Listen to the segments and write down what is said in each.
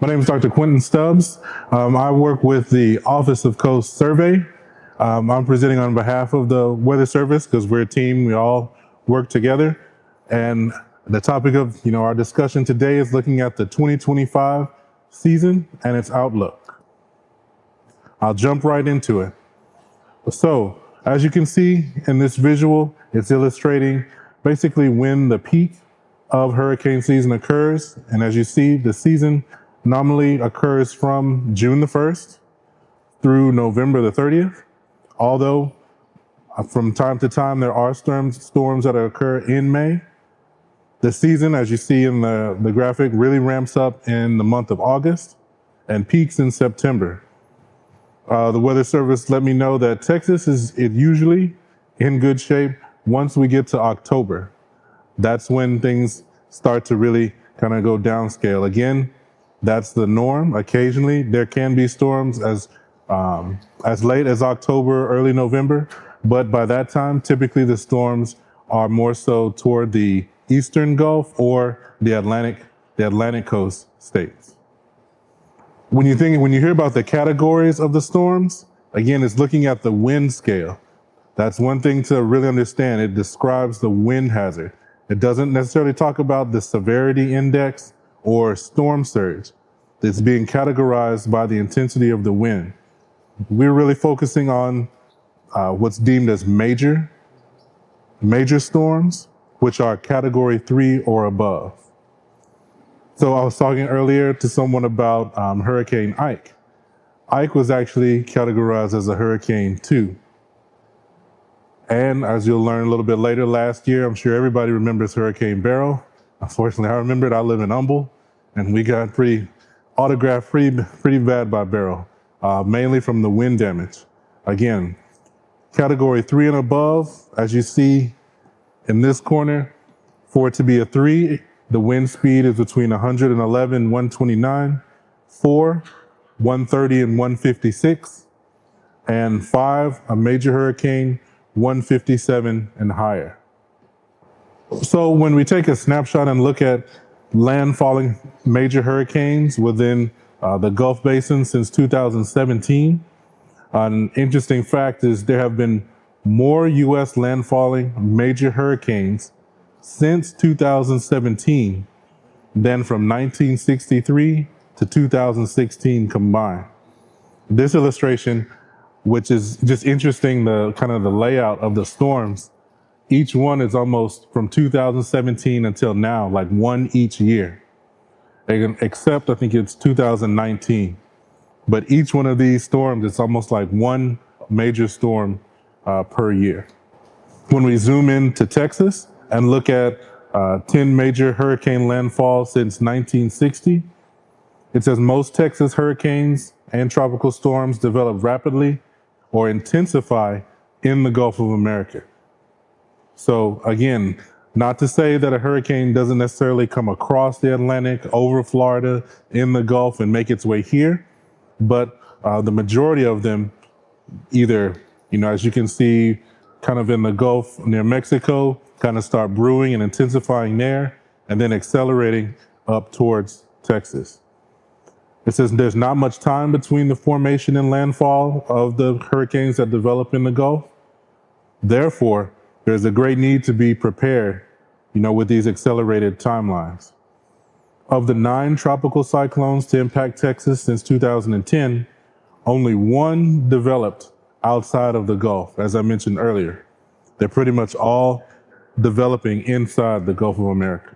My name is Dr. Quentin Stubbs. I work with the Office of Coast Survey. I'm presenting on behalf of the Weather Service because we're a team. We all work together. And the topic of our discussion today is looking at the 2025 season and its outlook. I'll jump right into it. So, as you can see in this visual, it's illustrating basically when the peak of hurricane season occurs. And as you see, the season normally occurs from June the 1st through November the 30th. Although from time to time there are storms that occur in May. The season, as you see in the graphic, really ramps up in the month of August and peaks in September. The Weather Service let me know that Texas is usually in good shape once we get to October. That's when things start to really kind of go downscale. Again, that's the norm. Occasionally, there can be storms as late as October, early November, but by that time, typically the storms are more so toward the Eastern Gulf or the Atlantic coast states. When you hear about the categories of the storms, again, it's looking at the wind scale. That's one thing to really understand. It describes the wind hazard. It doesn't necessarily talk about the severity index or storm surge. It's being categorized by the intensity of the wind. We're really focusing on what's deemed as major storms, which are category 3 or above. So I was talking earlier to someone about Hurricane Ike. Ike was actually categorized as a Hurricane 2. And as you'll learn a little bit later, last year, I'm sure everybody remembers Hurricane Beryl. Unfortunately, I remember it. I live in Humble, and we got pretty bad by Beryl, mainly from the wind damage. Again, category 3 and above, as you see in this corner, for it to be a 3, the wind speed is between 111 and 129, 4, 130 and 156, and 5, a major hurricane, 157 and higher. So when we take a snapshot and look at landfalling major hurricanes within the Gulf Basin since 2017, an interesting fact is there have been more U.S. landfalling major hurricanes since 2017 than from 1963 to 2016 combined. This illustration, which is just interesting, the kind of the layout of the storms, each one is almost from 2017 until now, like one each year, except I think it's 2019. But each one of these storms, it's almost like one major storm per year. When we zoom into Texas and look at 10 major hurricane landfalls since 1960, it says most Texas hurricanes and tropical storms develop rapidly or intensify in the Gulf of America. So again, not to say that a hurricane doesn't necessarily come across the Atlantic, over Florida, in the Gulf and make its way here, but the majority of them either, as you can see, kind of in the Gulf near Mexico, kind of start brewing and intensifying there, and then accelerating up towards Texas. It says there's not much time between the formation and landfall of the hurricanes that develop in the Gulf. Therefore, there's a great need to be prepared, with these accelerated timelines. Of the 9 tropical cyclones to impact Texas since 2010, only 1 developed outside of the Gulf, as I mentioned earlier. They're pretty much all developing inside the Gulf of America.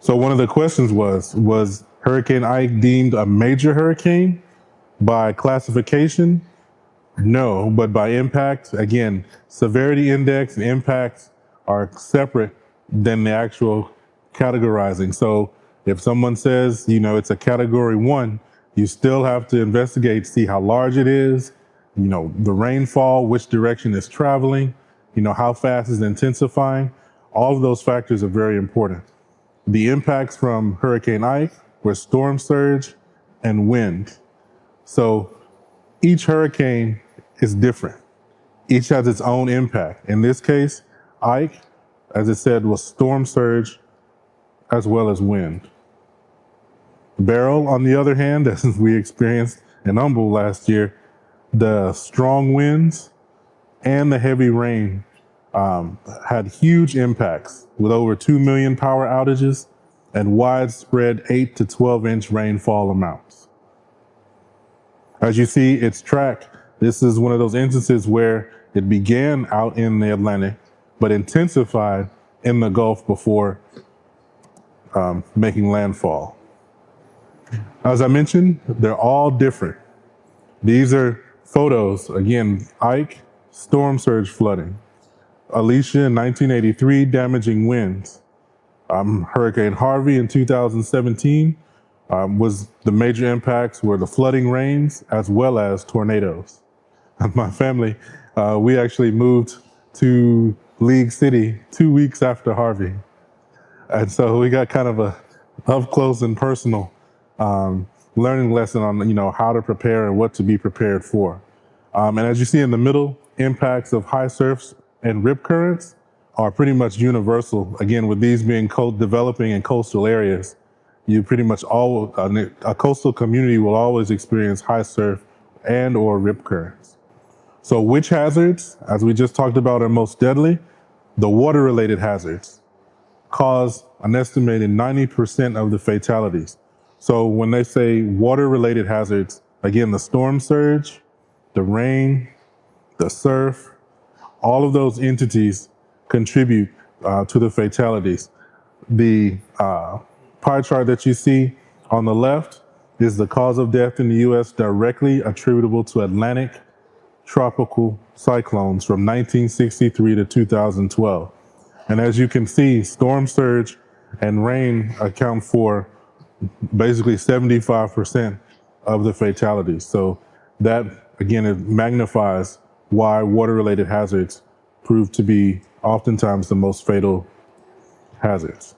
So one of the questions was Hurricane Ike deemed a major hurricane by classification? No, but by impact, again, severity index and impacts are separate than the actual categorizing. So if someone says, it's a category 1, you still have to investigate, see how large it is, the rainfall, which direction it's traveling, how fast it's intensifying. All of those factors are very important. The impacts from Hurricane Ike were storm surge and wind. So each hurricane is different. Each has its own impact. In this case, Ike, as it said, was storm surge as well as wind. Beryl, on the other hand, as we experienced in Humble last year, the strong winds and the heavy rain had huge impacts with over 2 million power outages and widespread 8 to 12-inch rainfall amounts. As you see its track, this is one of those instances where it began out in the Atlantic, but intensified in the Gulf before making landfall. As I mentioned, they're all different. These are photos, again, Ike, storm surge flooding. Alicia in 1983, damaging winds. Hurricane Harvey in 2017 was the major impacts were the flooding rains as well as tornadoes. My family, we actually moved to League City 2 weeks after Harvey. And so we got kind of a up close and personal learning lesson on, how to prepare and what to be prepared for. And as you see in the middle, impacts of high surfs and rip currents are pretty much universal. Again, with these being developing in coastal areas, you pretty much a coastal community will always experience high surf and or rip currents. So which hazards, as we just talked about, are most deadly? The water-related hazards cause an estimated 90% of the fatalities. So when they say water-related hazards, again, the storm surge, the rain, the surf, all of those entities contribute to the fatalities. The pie chart that you see on the left is the cause of death in the U.S. directly attributable to Atlantic tropical cyclones from 1963 to 2012. And as you can see, storm surge and rain account for basically 75% of the fatalities. So that, again, it magnifies why water-related hazards prove to be oftentimes the most fatal hazards.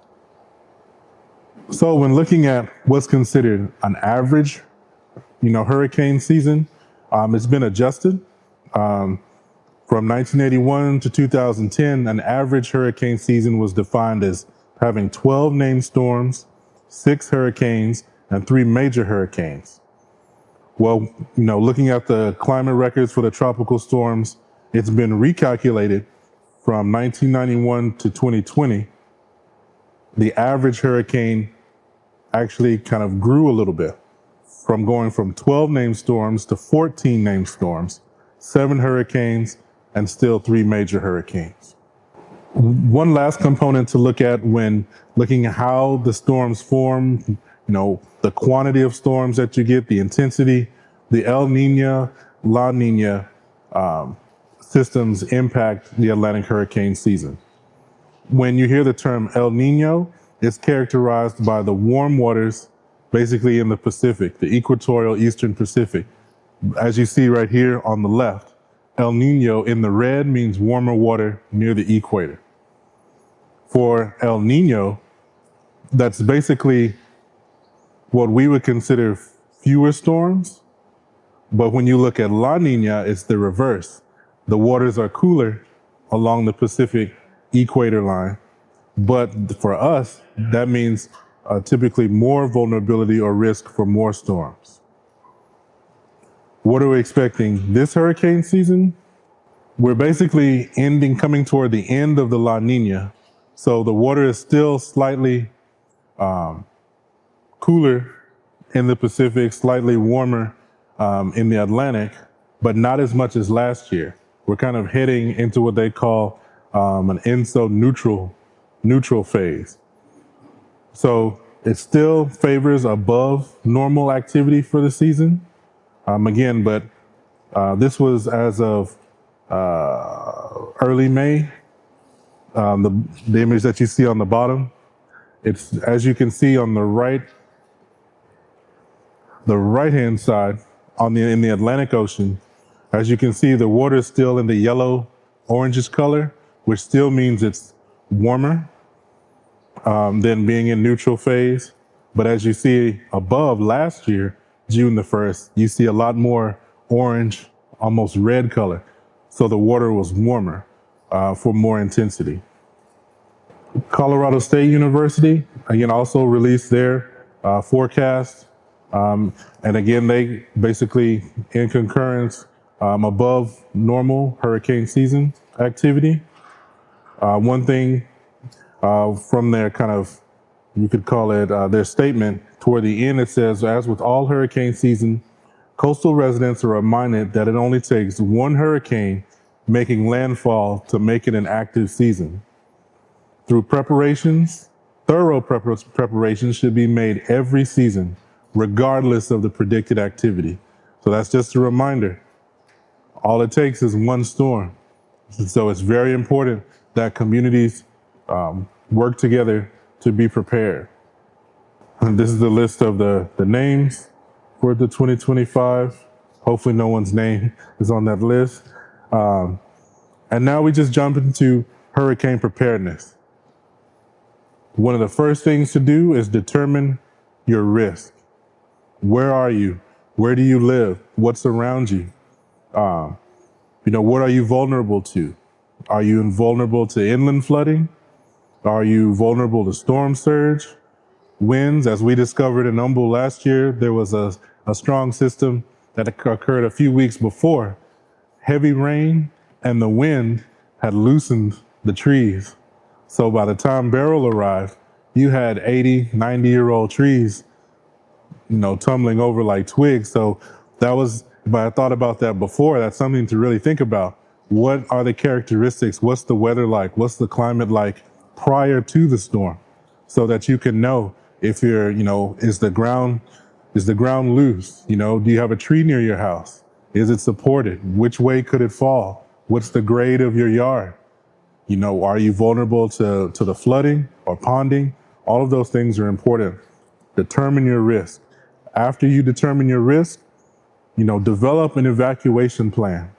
So when looking at what's considered an average, hurricane season, it's been adjusted. From 1981 to 2010, an average hurricane season was defined as having 12 named storms, 6 hurricanes, and 3 major hurricanes. Well, looking at the climate records for the tropical storms, it's been recalculated from 1991 to 2020. The average hurricane actually kind of grew a little bit from going from 12 named storms to 14 named storms, 7 hurricanes, and still 3 major hurricanes. One last component to look at when looking at how the storms form, the quantity of storms that you get, the intensity, the El Nino, La Nina systems impact the Atlantic hurricane season. When you hear the term El Nino, it's characterized by the warm waters basically in the Pacific, the equatorial Eastern Pacific. As you see right here on the left, El Nino in the red means warmer water near the equator. For El Nino, that's basically what we would consider fewer storms. But when you look at La Nina, it's the reverse. The waters are cooler along the Pacific equator line. But for us, that means typically more vulnerability or risk for more storms. What are we expecting this hurricane season? We're basically coming toward the end of the La Nina. So the water is still slightly cooler in the Pacific, slightly warmer in the Atlantic, but not as much as last year. We're kind of heading into what they call an ENSO neutral phase. So it still favors above normal activity for the season. Again, but this was as of early May. The image that you see on the bottom, it's, as you can see on the right-hand side in the Atlantic Ocean, as you can see, the water is still in the yellow orangish color, which still means it's warmer than being in neutral phase. But as you see above last year, June the 1st, you see a lot more orange, almost red color. So the water was warmer for more intensity. Colorado State University, again, also released their forecast. And again, they basically in concurrence above normal hurricane season activity. One thing from their kind of, you could call it their statement toward the end, it says, as with all hurricane season, coastal residents are reminded that it only takes one hurricane making landfall to make it an active season. Through preparations, thorough preparations should be made every season, regardless of the predicted activity. So that's just a reminder. All it takes is one storm. So it's very important that communities work together to be prepared. And this is the list of the names for the 2025. Hopefully no one's name is on that list. And now we just jump into hurricane preparedness. One of the first things to do is determine your risk. Where are you? Where do you live? What's around you? What are you vulnerable to? Are you vulnerable to inland flooding? Are you vulnerable to storm surge? Winds, as we discovered in Humble last year, there was a strong system that occurred a few weeks before. Heavy rain and the wind had loosened the trees. So by the time Beryl arrived, you had 80, 90-year-old trees, tumbling over like twigs. So that was, if I thought about that before, that's something to really think about. What are the characteristics? What's the weather like? What's the climate like prior to the storm? So that you can know if you're, is the ground loose? Do you have a tree near your house? Is it supported? Which way could it fall? What's the grade of your yard? Are you vulnerable to the flooding or ponding? All of those things are important. Determine your risk. After you determine your risk, develop an evacuation plan.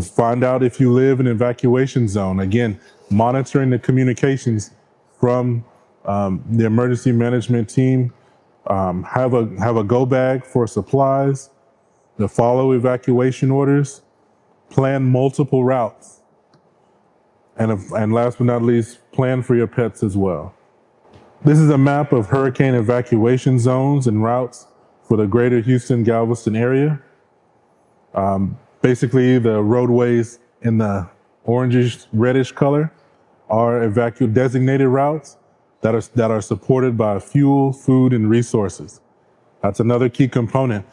Find out if you live in an evacuation zone. Again, monitoring the communications from the emergency management team. Have a go bag for supplies. Follow evacuation orders. Plan multiple routes. And last but not least, plan for your pets as well. This is a map of hurricane evacuation zones and routes for the greater Houston, Galveston area. Basically, the roadways in the orangish, reddish color are designated routes that are supported by fuel, food, and resources. That's another key component.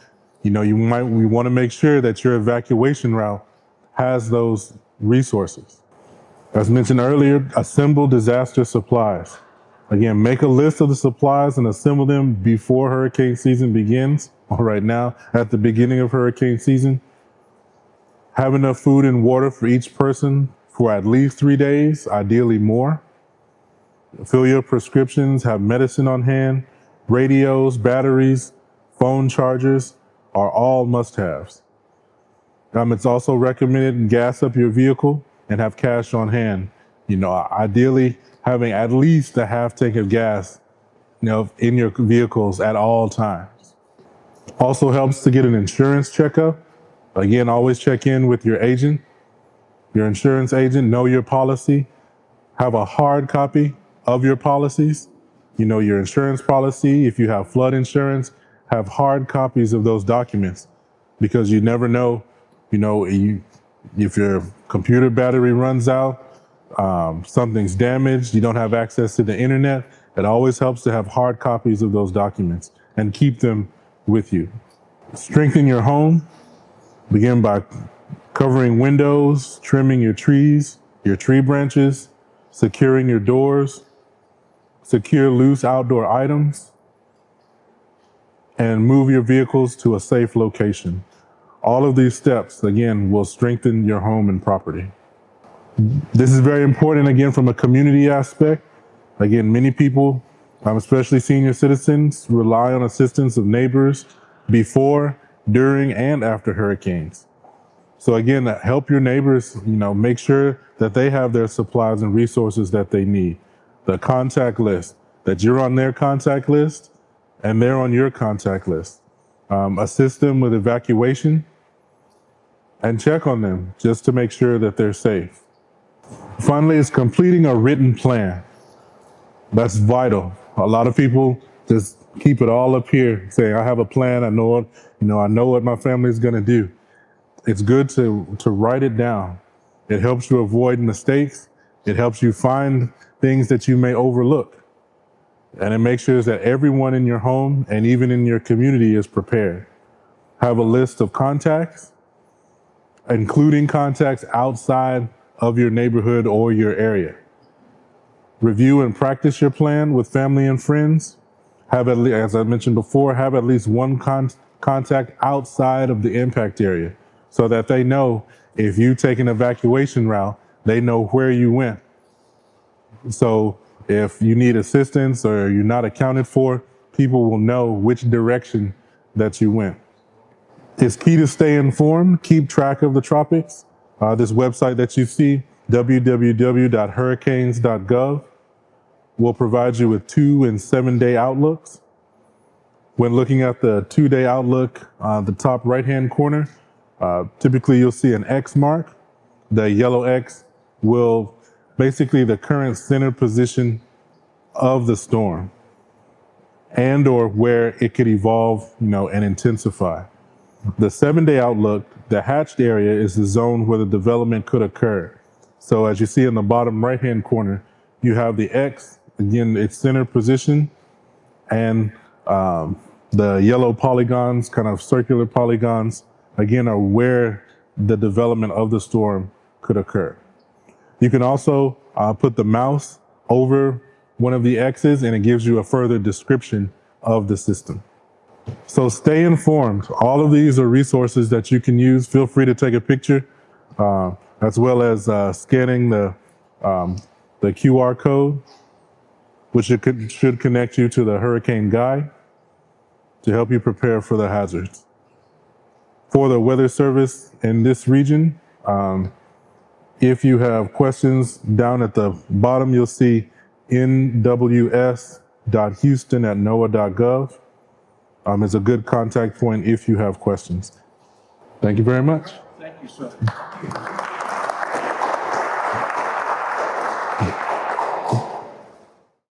We want to make sure that your evacuation route has those resources. As mentioned earlier, assemble disaster supplies. Again, make a list of the supplies and assemble them before hurricane season begins, or right now at the beginning of hurricane season. Have enough food and water for each person for at least 3 days, ideally more. Fill your prescriptions, have medicine on hand. Radios, batteries, phone chargers are all must-haves. It's also recommended to gas up your vehicle and have cash on hand. Ideally having at least a half tank of gas, in your vehicles at all times. Also helps to get an insurance checkup. Again, always check in with your agent, your insurance agent, know your policy, have a hard copy of your policies. Your insurance policy, if you have flood insurance, have hard copies of those documents because you never know, if your computer battery runs out, something's damaged, you don't have access to the internet, it always helps to have hard copies of those documents and keep them with you. Strengthen your home. Begin by covering windows, trimming your trees, your tree branches, securing your doors, secure loose outdoor items, and move your vehicles to a safe location. All of these steps, again, will strengthen your home and property. This is very important, again, from a community aspect. Again, many people, especially senior citizens, rely on assistance of neighbors before, during, and after hurricanes. So again, help your neighbors, make sure that they have their supplies and resources that they need. The contact list, that you're on their contact list and they're on your contact list. Assist them with evacuation and check on them just to make sure that they're safe. Finally, is completing a written plan. That's vital. A lot of people just Keep it all up here, saying, I have a plan. I know what, I know what my family is going to do. It's good to write it down. It helps you avoid mistakes. It helps you find things that you may overlook. And it makes sure that everyone in your home and even in your community is prepared. Have a list of contacts, including contacts outside of your neighborhood or your area. Review and practice your plan with family and friends. Have, as I mentioned before, have at least one contact outside of the impact area so that they know if you take an evacuation route, they know where you went. So if you need assistance or you're not accounted for, people will know which direction that you went. It's key to stay informed, keep track of the tropics. This website that you see, www.hurricanes.gov, will provide you with 2- and 7-day outlooks. When looking at the 2-day outlook, the top right-hand corner, typically you'll see an X mark. The yellow X will basically the current center position of the storm and or where it could evolve, and intensify. The 7-day outlook, the hatched area is the zone where the development could occur. So as you see in the bottom right-hand corner, you have the X, again, its center position, and the yellow polygons, kind of circular polygons, again, are where the development of the storm could occur. You can also put the mouse over one of the X's and it gives you a further description of the system. So stay informed. All of these are resources that you can use. Feel free to take a picture, as well as scanning the QR code, which should connect you to the hurricane guide to help you prepare for the hazards. For the weather service in this region, if you have questions, down at the bottom you'll see nws.houston@noaa.gov. Is a good contact point if you have questions. Thank you very much. Thank you, sir.